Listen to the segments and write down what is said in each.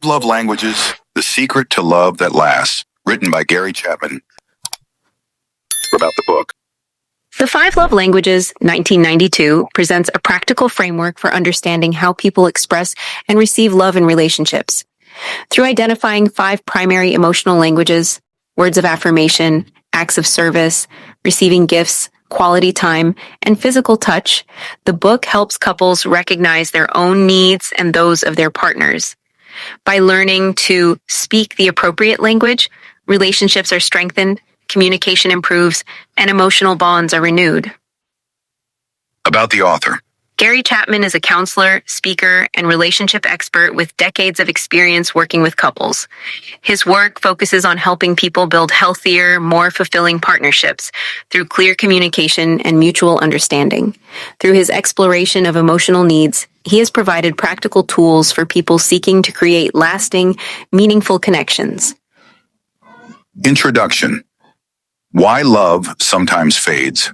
Love Languages, The Secret to Love That Lasts, written by Gary Chapman. About the book. The Five Love Languages, 1992, presents a practical framework for understanding how people express and receive love in relationships. Through identifying 5 primary emotional languages, words of affirmation, acts of service, receiving gifts, quality time, and physical touch, the book helps couples recognize their own needs and those of their partners. By learning to speak the appropriate language, relationships are strengthened, communication improves, and emotional bonds are renewed. About the author. Gary Chapman is a counselor, speaker, and relationship expert with decades of experience working with couples. His work focuses on helping people build healthier, more fulfilling partnerships through clear communication and mutual understanding. Through his exploration of emotional needs, he has provided practical tools for people seeking to create lasting, meaningful connections. Introduction. Why love sometimes fades.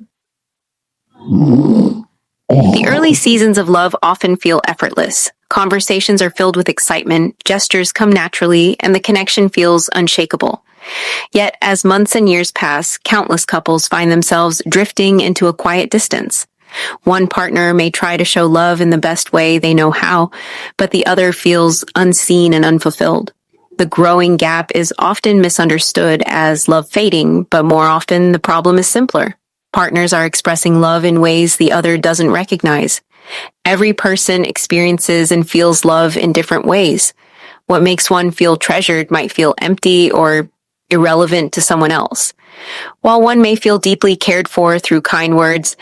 The early seasons of love often feel effortless. Conversations are filled with excitement, gestures come naturally, and the connection feels unshakable. Yet, as months and years pass, countless couples find themselves drifting into a quiet distance. One partner may try to show love in the best way they know how, but the other feels unseen and unfulfilled. The growing gap is often misunderstood as love fading, but more often the problem is simpler. Partners are expressing love in ways the other doesn't recognize. Every person experiences and feels love in different ways. What makes one feel treasured might feel empty or irrelevant to someone else. While one may feel deeply cared for through kind words,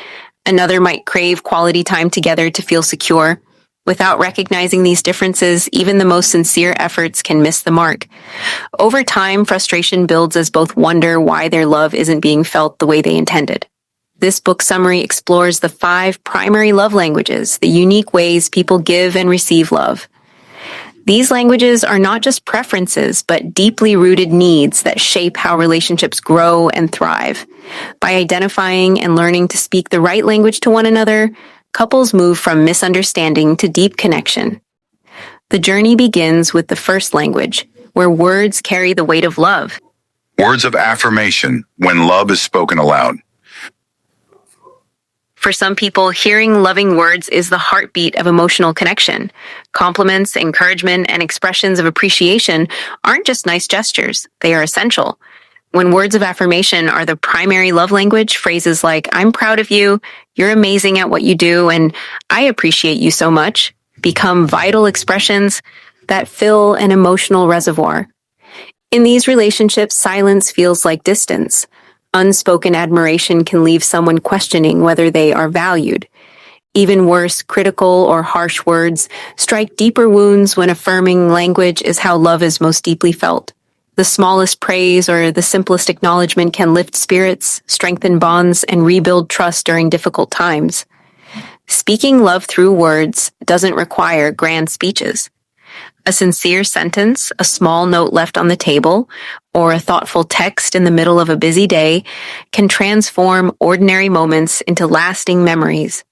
another might crave quality time together to feel secure. Without recognizing these differences, even the most sincere efforts can miss the mark. Over time, frustration builds as both wonder why their love isn't being felt the way they intended. This book summary explores the 5 primary love languages, the unique ways people give and receive love. These languages are not just preferences, but deeply rooted needs that shape how relationships grow and thrive. By identifying and learning to speak the right language to one another, couples move from misunderstanding to deep connection. The journey begins with the first language, where words carry the weight of love. Words of affirmation when love is spoken aloud. For some people, hearing loving words is the heartbeat of emotional connection. Compliments, encouragement, and expressions of appreciation aren't just nice gestures, they are essential. When words of affirmation are the primary love language, phrases like, "I'm proud of you," "You're amazing at what you do," and "I appreciate you so much," become vital expressions that fill an emotional reservoir. In these relationships, silence feels like distance. Unspoken admiration can leave someone questioning whether they are valued. Even worse, critical or harsh words strike deeper wounds when affirming language is how love is most deeply felt. The smallest praise or the simplest acknowledgement can lift spirits, strengthen bonds, and rebuild trust during difficult times. Speaking love through words doesn't require grand speeches. A sincere sentence, a small note left on the table, or a thoughtful text in the middle of a busy day can transform ordinary moments into lasting memories.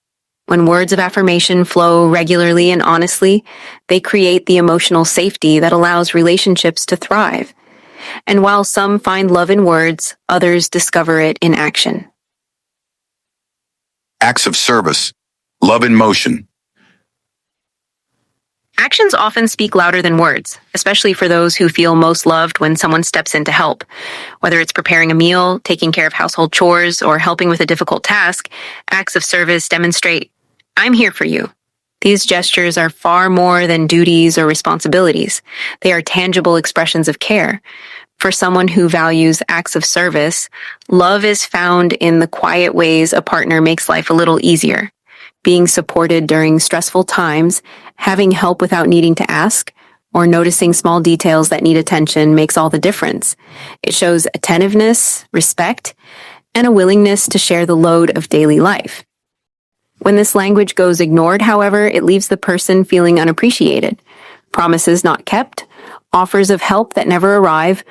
When words of affirmation flow regularly and honestly, they create the emotional safety that allows relationships to thrive. And while some find love in words, others discover it in action. Acts of service. Love in motion. Actions often speak louder than words, especially for those who feel most loved when someone steps in to help. Whether it's preparing a meal, taking care of household chores, or helping with a difficult task, acts of service demonstrate, "I'm here for you." These gestures are far more than duties or responsibilities. They are tangible expressions of care. For someone who values acts of service, love is found in the quiet ways a partner makes life a little easier. Being supported during stressful times, having help without needing to ask, or noticing small details that need attention makes all the difference. It shows attentiveness, respect, and a willingness to share the load of daily life. When this language goes ignored, however, it leaves the person feeling unappreciated. Promises not kept, offers of help that never arrive,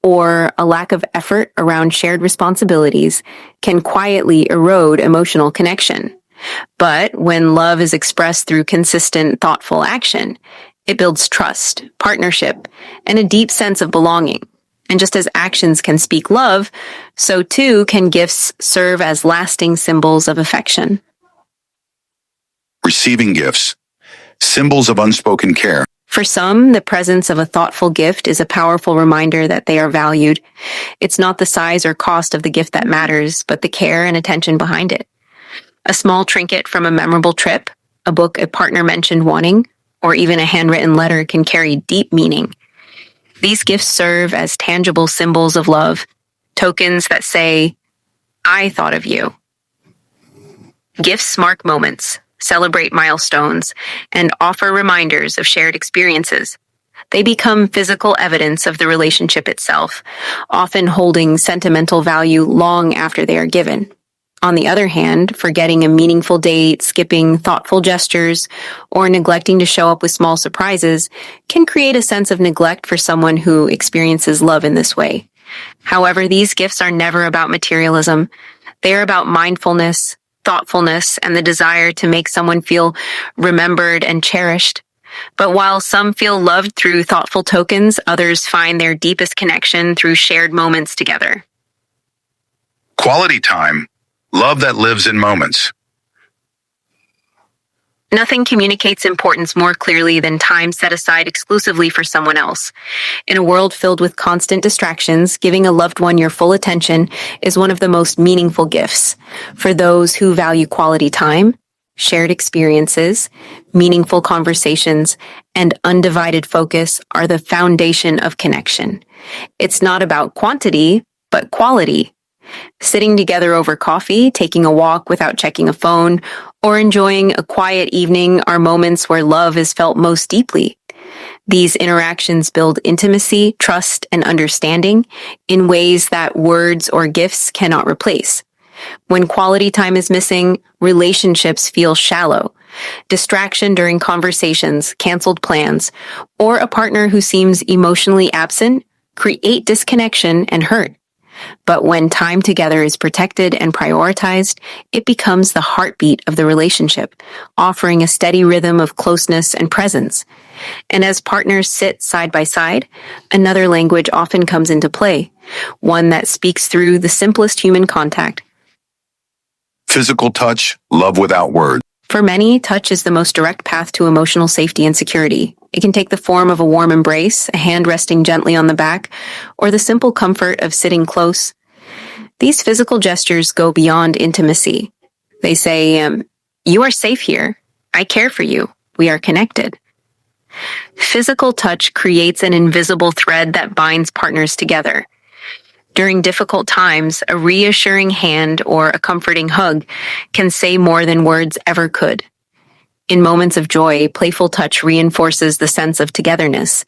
or a lack of effort around shared responsibilities can quietly erode emotional connection. But when love is expressed through consistent, thoughtful action, It builds trust, partnership, and a deep sense of belonging. And just as actions can speak love, so too can gifts serve as lasting symbols of affection. Receiving gifts. Symbols of unspoken care. For some, the presence of a thoughtful gift is a powerful reminder that they are valued. It's not the size or cost of the gift that matters, but the care and attention behind it. A small trinket from a memorable trip, a book a partner mentioned wanting, or even a handwritten letter can carry deep meaning. These gifts serve as tangible symbols of love, tokens that say, "I thought of you." Gifts mark moments, celebrate milestones, and offer reminders of shared experiences. They become physical evidence of the relationship itself, often holding sentimental value long after they are given. On the other hand, forgetting a meaningful date, skipping thoughtful gestures, or neglecting to show up with small surprises can create a sense of neglect for someone who experiences love in this way. However, these gifts are never about materialism. They are about mindfulness, thoughtfulness, and the desire to make someone feel remembered and cherished. But while some feel loved through thoughtful tokens, others find their deepest connection through shared moments together. Quality time. Love that lives in moments. Nothing communicates importance more clearly than time set aside exclusively for someone else. In a world filled with constant distractions, giving a loved one your full attention is one of the most meaningful gifts. For those who value quality time, shared experiences, meaningful conversations, and undivided focus are the foundation of connection. It's not about quantity, but quality. Sitting together over coffee, taking a walk without checking a phone, or enjoying a quiet evening are moments where love is felt most deeply. These interactions build intimacy, trust, and understanding in ways that words or gifts cannot replace. When quality time is missing, relationships feel shallow. Distraction during conversations, canceled plans, or a partner who seems emotionally absent create disconnection and hurt. But when time together is protected and prioritized, it becomes the heartbeat of the relationship, offering a steady rhythm of closeness and presence. And as partners sit side by side, another language often comes into play, one that speaks through the simplest human contact. Physical touch. Love without words. For many, touch is the most direct path to emotional safety and security. It can take the form of a warm embrace, a hand resting gently on the back, or the simple comfort of sitting close. These physical gestures go beyond intimacy. They say, "You are safe here. I care for you. We are connected." Physical touch creates an invisible thread that binds partners together. During difficult times, a reassuring hand or a comforting hug can say more than words ever could. In moments of joy, playful touch reinforces the sense of togetherness.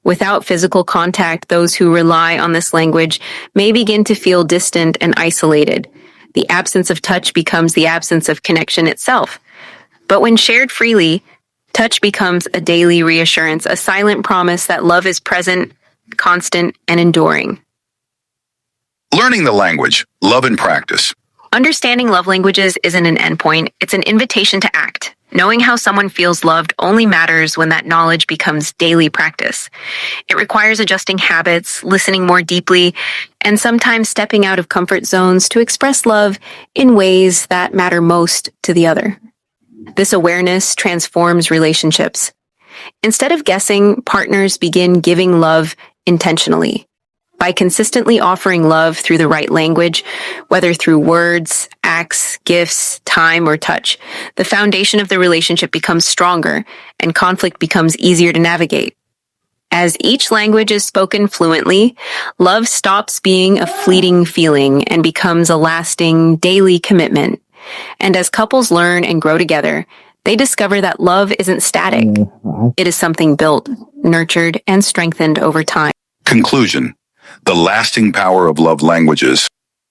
Without physical contact, those who rely on this language may begin to feel distant and isolated. The absence of touch becomes the absence of connection itself. But when shared freely, touch becomes a daily reassurance, a silent promise that love is present, constant, and enduring. Learning the language. Love in practice. Understanding love languages isn't an endpoint, it's an invitation to act. Knowing how someone feels loved only matters when that knowledge becomes daily practice. It requires adjusting habits, listening more deeply, and sometimes stepping out of comfort zones to express love in ways that matter most to the other. This awareness transforms relationships. Instead of guessing, partners begin giving love intentionally. By consistently offering love through the right language, whether through words, acts, gifts, time, or touch, the foundation of the relationship becomes stronger and conflict becomes easier to navigate. As each language is spoken fluently, love stops being a fleeting feeling and becomes a lasting, daily commitment. And as couples learn and grow together, they discover that love isn't static. It is something built, nurtured, and strengthened over time. Conclusion. The lasting power of love languages.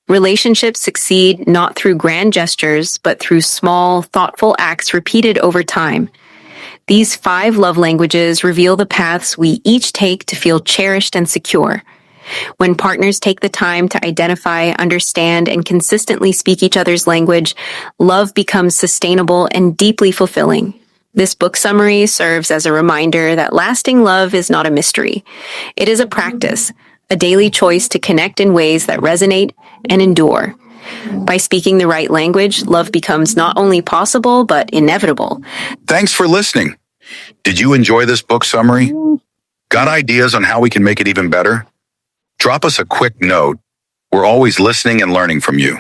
Relationships succeed not through grand gestures, but through small, thoughtful acts repeated over time. These 5 love languages reveal the paths we each take to feel cherished and secure. When partners take the time to identify, understand, and consistently speak each other's language, love becomes sustainable and deeply fulfilling. This book summary serves as a reminder that lasting love is not a mystery. It is a practice, a daily choice to connect in ways that resonate and endure. By speaking the right language, love becomes not only possible, but inevitable. Thanks for listening. Did you enjoy this book summary? Got ideas on how we can make it even better? Drop us a quick note. We're always listening and learning from you.